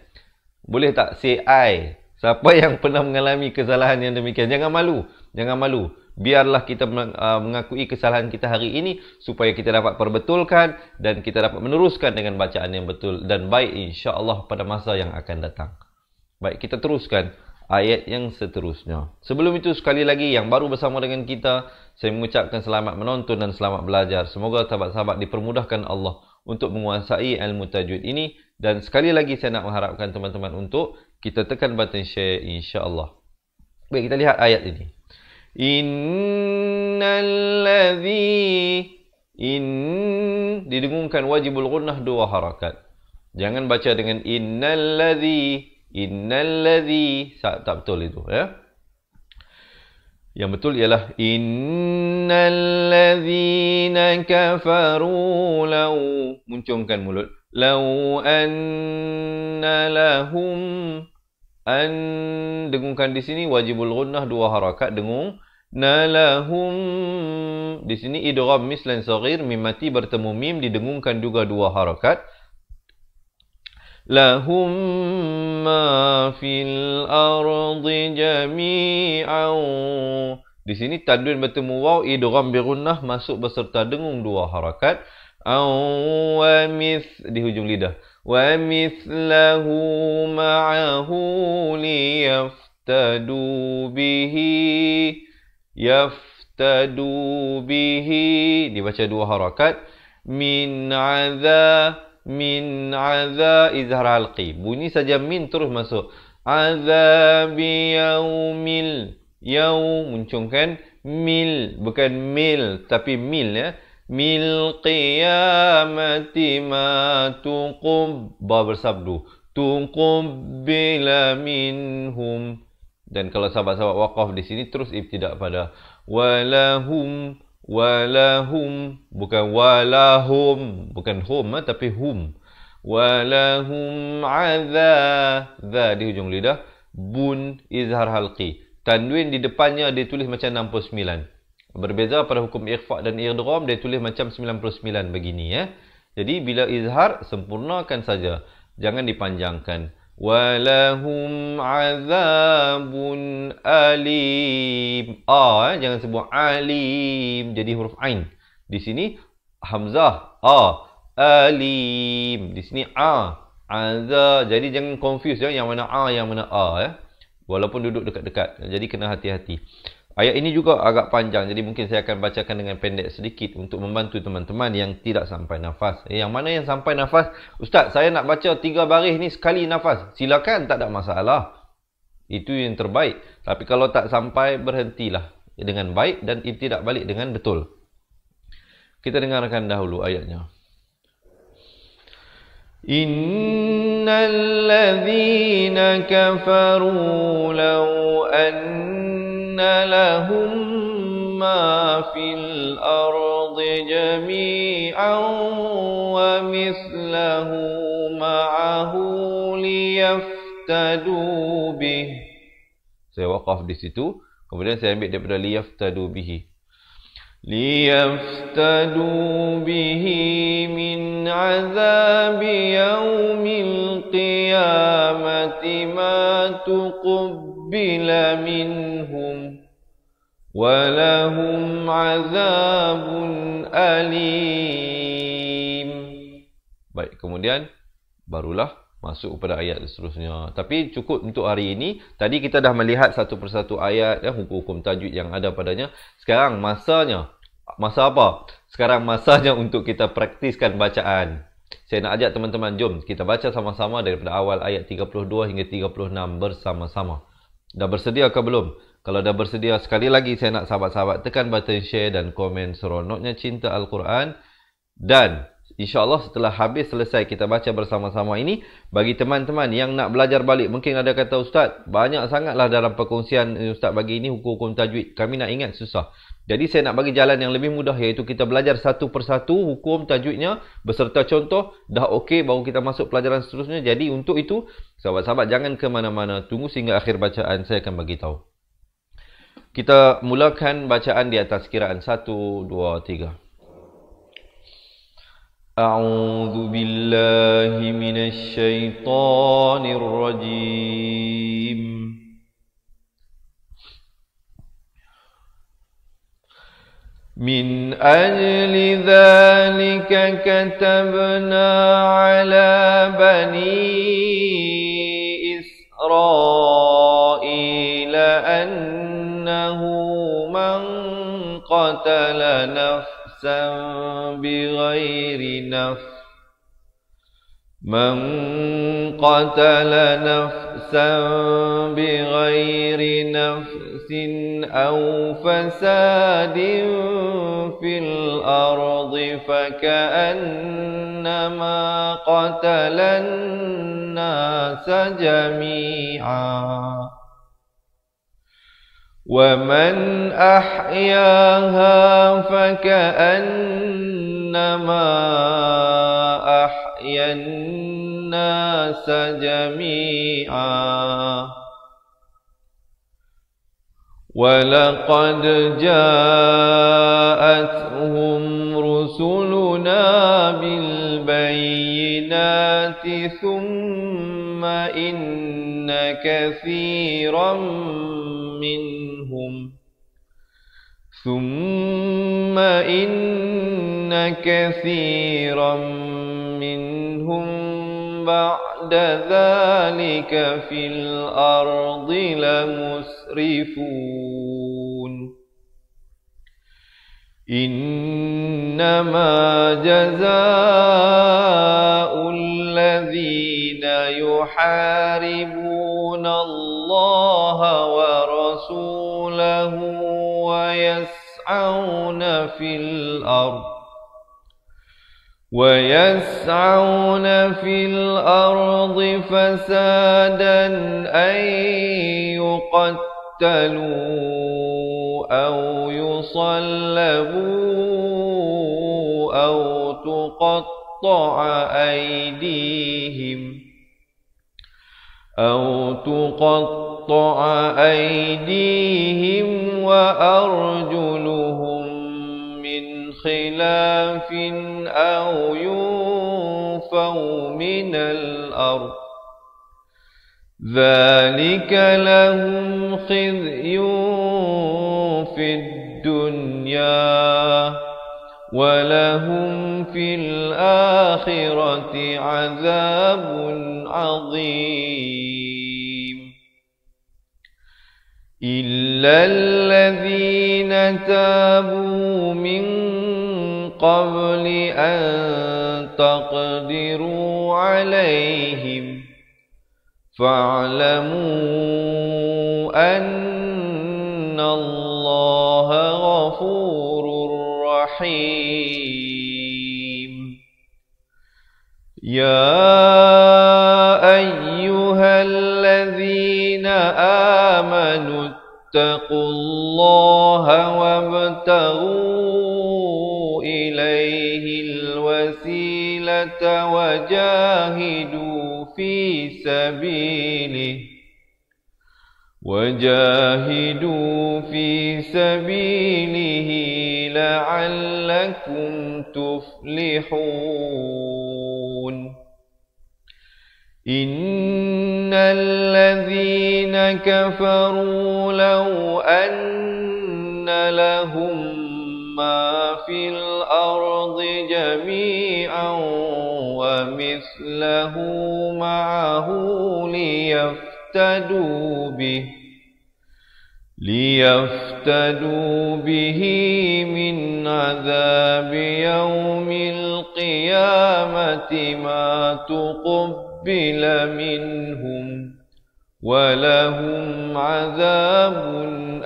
Boleh tak say I? Siapa yang pernah mengalami kesalahan yang demikian? Jangan malu. Jangan malu. Biarlah kita mengakui kesalahan kita hari ini supaya kita dapat perbetulkan dan kita dapat meneruskan dengan bacaan yang betul dan baik insya-Allah pada masa yang akan datang. Baik, kita teruskan ayat yang seterusnya. Sebelum itu sekali lagi yang baru bersama dengan kita, saya mengucapkan selamat menonton dan selamat belajar. Semoga sahabat-sahabat dipermudahkan Allah untuk menguasai ilmu tajwid ini dan sekali lagi saya nak mengharapkan teman-teman untuk kita tekan button share insya-Allah. Baik, kita lihat ayat ini. Didengungkan wajibul gunnah 2 harakat. Jangan baca dengan innalladzi. Innalladzi, tak betul itu ya. Yang betul ialah innalladzina kafaru law, muncungkan mulut, law anna lahum, an dengungkan di sini wajibul gunnah 2 harakat dengung. Nalahum di sini idgham mislan saghir, mim mati bertemu mim didengungkan juga 2 harakat. Lahum ma fil ardi jami'an, di sini tanwin bertemu waw, idgham bi gunnah masuk beserta dengung 2 harakat. Wa di hujung lidah. Wa mithlahu ma'ahu liyaftadu bihi, yaftadu bihi dibaca 2 harakat. Min adza izhar halqi, bunyi saja min terus masuk. Azabi yaumil, yaum muncungkan mil, bukan mil tapi mil ya. Mil qiyamati ma tuqub, ba bersabdu, tuqbila minhum. Dan kalau sahabat-sahabat waqaf di sini terus ibtidak pada walahum, walahum, bukan walahum, bukan hum tapi hum. Walahum adza, za di hujung lidah, bun izhar halqi, tanwin di depannya dia tulis macam 69. Berbeza pada hukum ikhfa dan idgham, dia tulis macam 99 begini ya. Jadi bila izhar sempurnakan saja, jangan dipanjangkan. Walahum azabun alim, jangan sebut alim jadi huruf ain. Di sini hamzah alim, di sini azab. Jadi jangan confuse ya, yang mana yang mana ya. Walaupun duduk dekat-dekat, jadi kena hati-hati. Ayat ini juga agak panjang, jadi mungkin saya akan bacakan dengan pendek sedikit untuk membantu teman-teman yang tidak sampai nafas. Yang mana yang sampai nafas, Ustaz, saya nak baca 3 baris ni sekali nafas. Silakan, tak ada masalah. Itu yang terbaik. Tapi kalau tak sampai, berhentilah dengan baik dan ibtidak balik dengan betul. Kita dengarkan dahulu ayatnya. Innal ladzina kafaru law lahum ma fil ardi jami'an wa mithlahu ma'ahu liyaftadu bih. Saya waqaf di situ, kemudian saya ambil daripada liyaftadu bihi. Liyaftadu bihi min azabi yaumil qiyamati ma tuqbila minhum walahum azabun alim. Baik, kemudian barulah masuk kepada ayat seterusnya. Tapi cukup untuk hari ini. Tadi kita dah melihat satu persatu ayat ya, hukum-hukum tajwid yang ada padanya. Sekarang masanya, masa apa? Sekarang masanya untuk kita praktiskan bacaan. Saya nak ajak teman-teman, jom kita baca sama-sama daripada awal ayat 32 hingga 36 bersama-sama. Dah bersedia ke belum? Kalau dah bersedia, sekali lagi saya nak sahabat-sahabat tekan button share dan komen seronoknya cinta Al-Quran. Dan InsyaAllah setelah habis selesai kita baca bersama-sama ini, bagi teman-teman yang nak belajar balik, mungkin ada kata, Ustaz, banyak sangatlah dalam perkongsian Ustaz bagi ini hukum-hukum tajwid. Kami nak ingat susah. Jadi saya nak bagi jalan yang lebih mudah, iaitu kita belajar satu persatu hukum tajwidnya beserta contoh. Dah okey, baru kita masuk pelajaran seterusnya. Jadi untuk itu, sahabat-sahabat jangan ke mana-mana. Tunggu sehingga akhir bacaan, saya akan bagi tahu. Kita mulakan bacaan di atas kiraan 1, 2, 3. أعوذ بالله من الشيطان الرجيم من أجل ذلك كتبنا على بني إسرائيل أنه من قتل نفسا بغير نفس من قتل نفسا بغير نفس أو فساد في الأرض فكأنما قتل الناس جميعا ومن أحياها فكأنما أحيا الناس جميعا ولقد جاءتهم رسلنا بالبينات ثم إن كثيرا منهم بعد ذلك في الأرض لمسرفون إنما جزاء الذين يحاربون الله ورسوله ويسعون في الأرض فسادا أن يقتلوا أو يصلبوا أو تقطع أيديهم وأرجلهم من خلاف أو ينفوا من الأرض ذلك لهم خزي في الدنيا ولهم في الآخرة عذاب عظيم إلا الذين تابوا من قبل أن تقدروا عليهم فاعلموا أن الله غفور رحيم يا أيها الذين آمنوا اتقوا الله وابتغوا إليه الوسيلة وجاهدوا في سبيله لعلكم تفلحون إن الذين كفروا لو أن لهم ما في الأرض جميعا ومثله معه ليفتدوا به من عذاب يوم القيامة ما تقبل منهم ولهم عذاب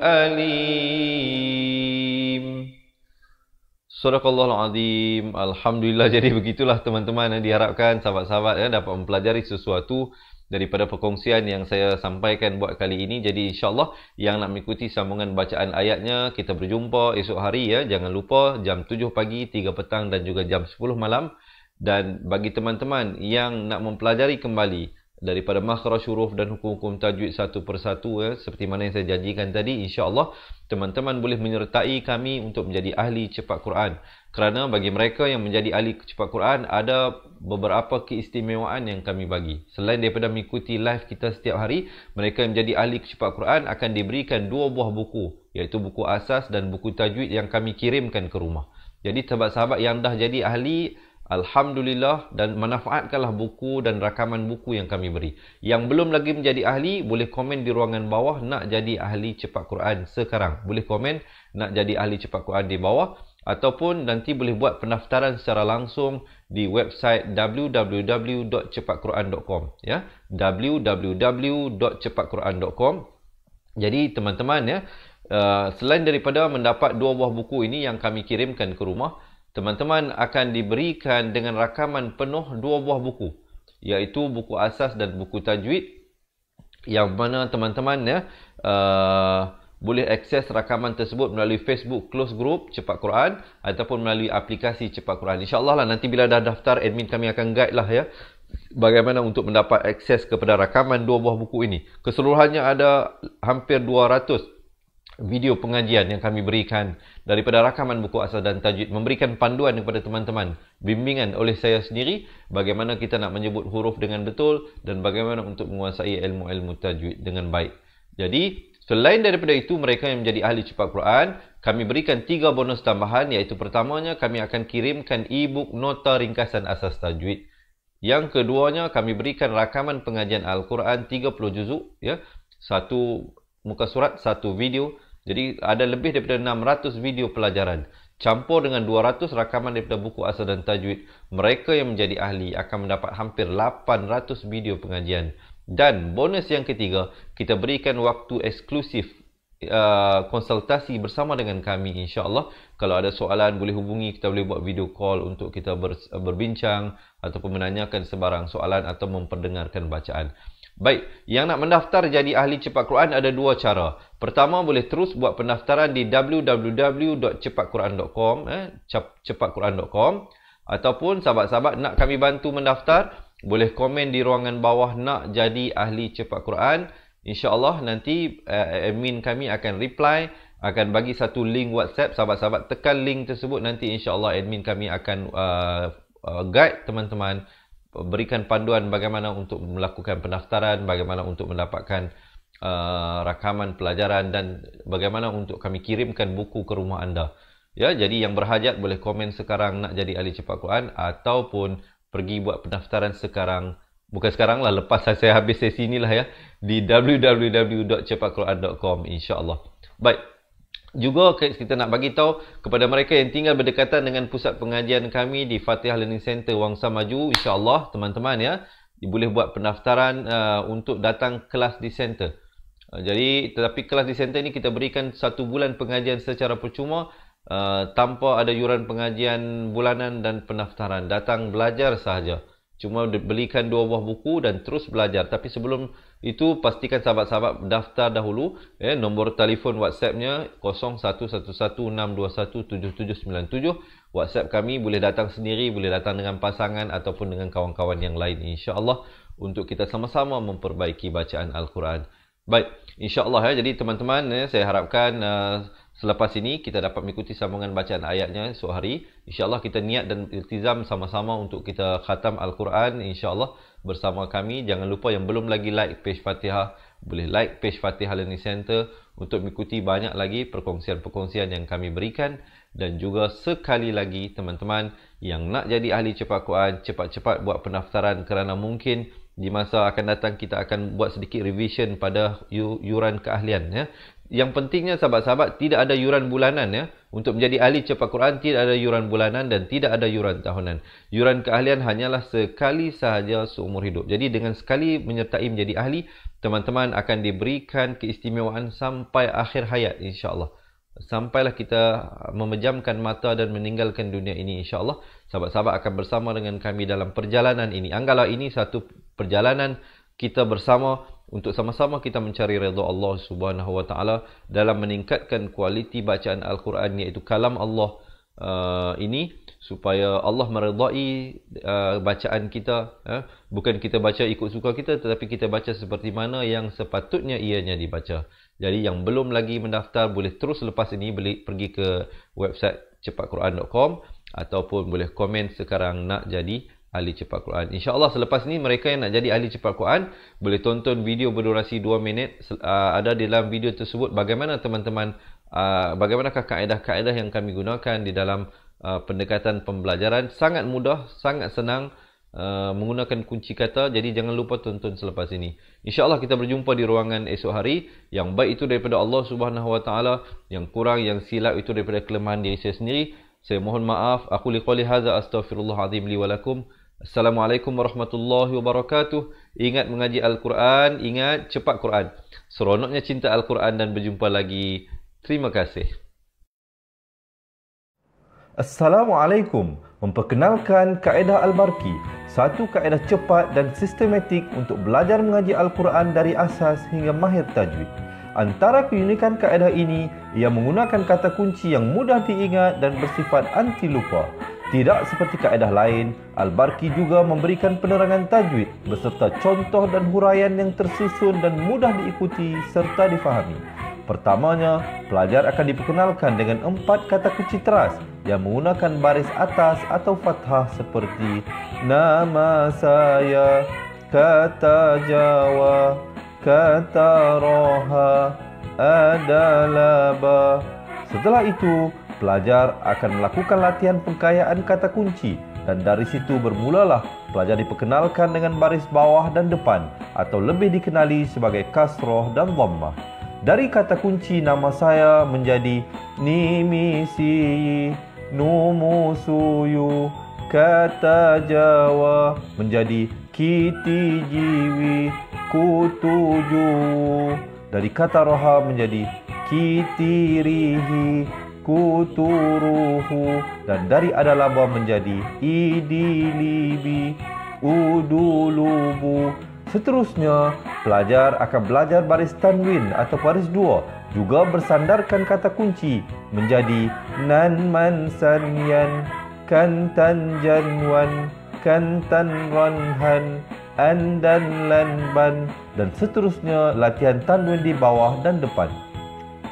أليم. Sadaqallahul Azim. Alhamdulillah. Jadi begitulah teman-teman, yang diharapkan sahabat-sahabat dapat mempelajari sesuatu daripada perkongsian yang saya sampaikan buat kali ini. Jadi insyaAllah yang nak mengikuti sambungan bacaan ayatnya, kita berjumpa esok hari ya. Jangan lupa jam 7 pagi, 3 petang dan juga jam 10 malam. Dan bagi teman-teman yang nak mempelajari kembali daripada makhraj huruf dan hukum-hukum tajwid satu persatu ya, seperti mana yang saya janjikan tadi, insya-Allah teman-teman boleh menyertai kami untuk menjadi ahli cepat Quran. Kerana bagi mereka yang menjadi ahli cepat Quran, ada beberapa keistimewaan yang kami bagi. Selain daripada mengikuti live kita setiap hari, mereka yang menjadi ahli cepat Quran akan diberikan 2 buah buku, iaitu buku asas dan buku tajwid yang kami kirimkan ke rumah. Jadi sahabat-sahabat yang dah jadi ahli, alhamdulillah, dan manfaatkanlah buku dan rakaman buku yang kami beri. Yang belum lagi menjadi ahli, boleh komen di ruangan bawah nak jadi ahli cepat Quran sekarang. Boleh komen nak jadi ahli cepat Quran di bawah, ataupun nanti boleh buat pendaftaran secara langsung di website www.cepatquran.com ya, www.cepatquran.com. Jadi teman-teman ya, selain daripada mendapat 2 buah buku ini yang kami kirimkan ke rumah, teman-teman akan diberikan dengan rakaman penuh 2 buah buku, iaitu buku asas dan buku tajwid, yang mana teman-teman ya boleh akses rakaman tersebut melalui Facebook Close Group Cepat Quran ataupun melalui aplikasi Cepat Quran. InsyaAllah lah nanti bila dah daftar, admin kami akan guide lah ya bagaimana untuk mendapat akses kepada rakaman 2 buah buku ini. Keseluruhannya ada hampir 200 video pengajian yang kami berikan daripada rakaman buku asas dan tajwid, memberikan panduan kepada teman-teman, bimbingan oleh saya sendiri bagaimana kita nak menyebut huruf dengan betul dan bagaimana untuk menguasai ilmu-ilmu tajwid dengan baik. Jadi selain daripada itu, mereka yang menjadi ahli cepat Quran, kami berikan 3 bonus tambahan, iaitu pertamanya kami akan kirimkan e-book nota ringkasan asas tajwid. Yang keduanya, kami berikan rakaman pengajian Al-Quran 30 juzuk, ya, 1 muka surat, 1 video. Jadi ada lebih daripada 600 video pelajaran campur dengan 200 rakaman daripada buku asas dan tajwid. Mereka yang menjadi ahli akan mendapat hampir 800 video pengajian. Dan bonus yang ketiga, kita berikan waktu eksklusif konsultasi bersama dengan kami, insya-Allah. Kalau ada soalan boleh hubungi, kita boleh buat video call untuk kita berbincang ataupun menanyakan sebarang soalan atau memperdengarkan bacaan. Baik, yang nak mendaftar jadi ahli cepat Quran ada 2 cara. Pertama, boleh terus buat pendaftaran di www.cepatquran.com, cepatquran.com, ataupun sahabat-sahabat nak kami bantu mendaftar, boleh komen di ruangan bawah nak jadi ahli cepat Quran. InsyaAllah nanti admin kami akan reply, akan bagi satu link WhatsApp. Sahabat-sahabat tekan link tersebut, nanti insyaAllah admin kami akan guide teman-teman, berikan panduan bagaimana untuk melakukan pendaftaran, bagaimana untuk mendapatkan rakaman pelajaran dan bagaimana untuk kami kirimkan buku ke rumah anda. Ya, jadi yang berhajat boleh komen sekarang nak jadi ahli cepat Quran ataupun pergi buat pendaftaran sekarang. Bukan sekarang lah, lepas saya habis sesi inilah ya, di www.cepatquran.com, insya-Allah. Baik. Juga kita nak bagi tahu kepada mereka yang tinggal berdekatan dengan pusat pengajian kami di Fatihah Learning Center Wangsa Maju, insya-Allah teman-teman ya, boleh buat pendaftaran untuk datang kelas di center. Jadi tetapi kelas di center ini kita berikan 1 bulan pengajian secara percuma, tanpa ada yuran pengajian bulanan dan pendaftaran. Datang belajar sahaja. Cuma belikan 2 buah buku dan terus belajar. Tapi sebelum itu pastikan sahabat-sahabat daftar dahulu. Nombor telefon WhatsApp-nya 011162179797. WhatsApp kami boleh datang sendiri, boleh datang dengan pasangan ataupun dengan kawan-kawan yang lain, insya-Allah, untuk kita sama-sama memperbaiki bacaan Al-Quran. Baik, insya-Allah ya. Jadi teman-teman, saya harapkan selepas ini kita dapat mengikuti sambungan bacaan ayatnya esok hari. InsyaAllah kita niat dan iltizam sama-sama untuk kita khatam Al-Quran, insyaAllah, bersama kami. Jangan lupa yang belum lagi like page Fatihah, boleh like page Fatihah Learning Center untuk mengikuti banyak lagi perkongsian-perkongsian yang kami berikan. Dan juga sekali lagi teman-teman yang nak jadi ahli cepat Quran, cepat-cepat buat pendaftaran kerana mungkin di masa akan datang kita akan buat sedikit revision pada yuran keahlian ya. Yang pentingnya sahabat-sahabat, tidak ada yuran bulanan ya. Untuk menjadi ahli cepat Quran tidak ada yuran bulanan dan tidak ada yuran tahunan. Yuran keahlian hanyalah sekali sahaja seumur hidup. Jadi dengan sekali menyertai menjadi ahli, teman-teman akan diberikan keistimewaan sampai akhir hayat, insya-Allah. Sampailah kita memejamkan mata dan meninggalkan dunia ini, insya-Allah, sahabat-sahabat akan bersama dengan kami dalam perjalanan ini. Anggaplah ini satu perjalanan kita bersama untuk sama-sama kita mencari redha Allah Subhanahu wa taala dalam meningkatkan kualiti bacaan Al-Quran, iaitu kalam Allah ini, supaya Allah meredai bacaan kita. Bukan kita baca ikut suka kita, tetapi kita baca seperti mana yang sepatutnya ianya dibaca. Jadi yang belum lagi mendaftar boleh terus lepas ini boleh pergi ke website cepatquran.com ataupun boleh komen sekarang nak jadi ahli cepat Quran. InsyaAllah selepas ini mereka yang nak jadi ahli cepat Quran boleh tonton video berdurasi 2 minit. Ada di dalam video tersebut bagaimana teman-teman, bagaimanakah kaedah-kaedah yang kami gunakan di dalam pendekatan pembelajaran. Sangat mudah, sangat senang, menggunakan kunci kata. Jadi jangan lupa tonton selepas ini. InsyaAllah kita berjumpa di ruangan esok hari. Yang baik itu daripada Allah Subhanahu wa taala, yang kurang, yang silap itu daripada kelemahan diri saya sendiri. Saya mohon maaf. Aku liqali hadza astaghfirullahalazim li wa lakum. Assalamualaikum warahmatullahi wabarakatuh. Ingat mengaji Al-Quran, ingat cepat Quran. Seronoknya cinta Al-Quran dan berjumpa lagi. Terima kasih. Assalamualaikum. Memperkenalkan kaedah Al-Barki, satu kaedah cepat dan sistematik untuk belajar mengaji Al-Quran dari asas hingga mahir tajwid. Antara keunikan kaedah ini, ia menggunakan kata kunci yang mudah diingat dan bersifat anti lupa. Tidak seperti kaedah lain, Al-Barki juga memberikan penerangan tajwid beserta contoh dan huraian yang tersusun dan mudah diikuti serta difahami. Pertamanya, pelajar akan diperkenalkan dengan 4 kata kunci teras yang menggunakan baris atas atau fathah seperti nama saya, kata Jawa, kata Roha, adalah ba. Setelah itu, pelajar akan melakukan latihan pengkayaan kata kunci dan dari situ bermulalah pelajar diperkenalkan dengan baris bawah dan depan atau lebih dikenali sebagai kasroh dan dhammah. Dari kata kunci nama saya menjadi nimisi, numusuyu, kata Jawa menjadi kiti jiwi, kutuju. Dari kata roha menjadi kitirihi, kuturuhu. Dan dari adalaba menjadi idilibi, udulubu. Seterusnya, pelajar akan belajar baris tanwin atau baris dua, juga bersandarkan kata kunci menjadi nan man sanyan, kantan janwan, kantan ranhan, andan lanban, dan seterusnya latihan tanwin di bawah dan depan.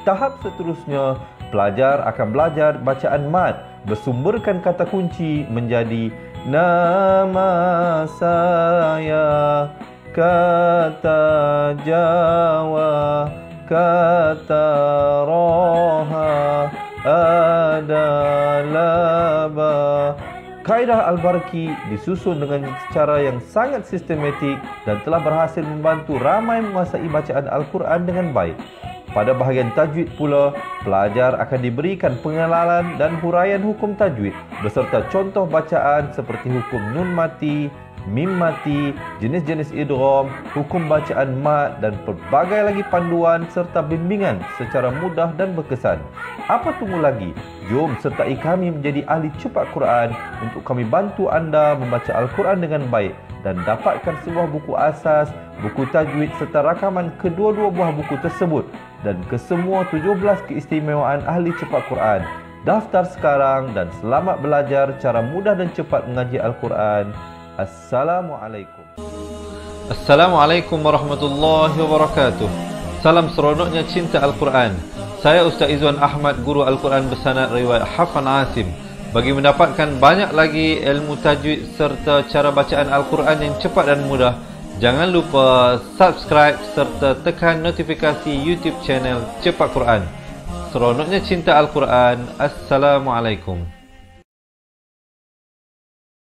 Tahap seterusnya, pelajar akan belajar bacaan mad, bersumberkan kata kunci menjadi nama saya, kata Jawa, kata Roha, adalah ba. Kaedah Al-Barki disusun dengan cara yang sangat sistematik dan telah berhasil membantu ramai menguasai bacaan Al-Quran dengan baik. Pada bahagian tajwid pula, pelajar akan diberikan pengenalan dan huraian hukum tajwid beserta contoh bacaan seperti hukum nun mati, mim mati, jenis-jenis idgham, hukum bacaan mad dan pelbagai lagi panduan serta bimbingan secara mudah dan berkesan. Apa tunggu lagi? Jom sertai kami menjadi ahli cepat Quran untuk kami bantu anda membaca Al-Quran dengan baik dan dapatkan sebuah buku asas, buku tajwid serta rakaman kedua-dua buah buku tersebut dan kesemua 17 keistimewaan ahli cepat Quran. Daftar sekarang dan selamat belajar cara mudah dan cepat mengaji Al-Quran. Assalamualaikum. Assalamualaikum warahmatullahi wabarakatuh. Salam seronoknya cinta Al-Quran. Saya Ustaz Izwan Ahmad, guru Al-Quran bersanad riwayat Hafan Asim. Bagi mendapatkan banyak lagi ilmu tajwid serta cara bacaan Al-Quran yang cepat dan mudah, jangan lupa subscribe serta tekan notifikasi YouTube channel Cepat Quran. Seronoknya cinta Al-Quran. Assalamualaikum.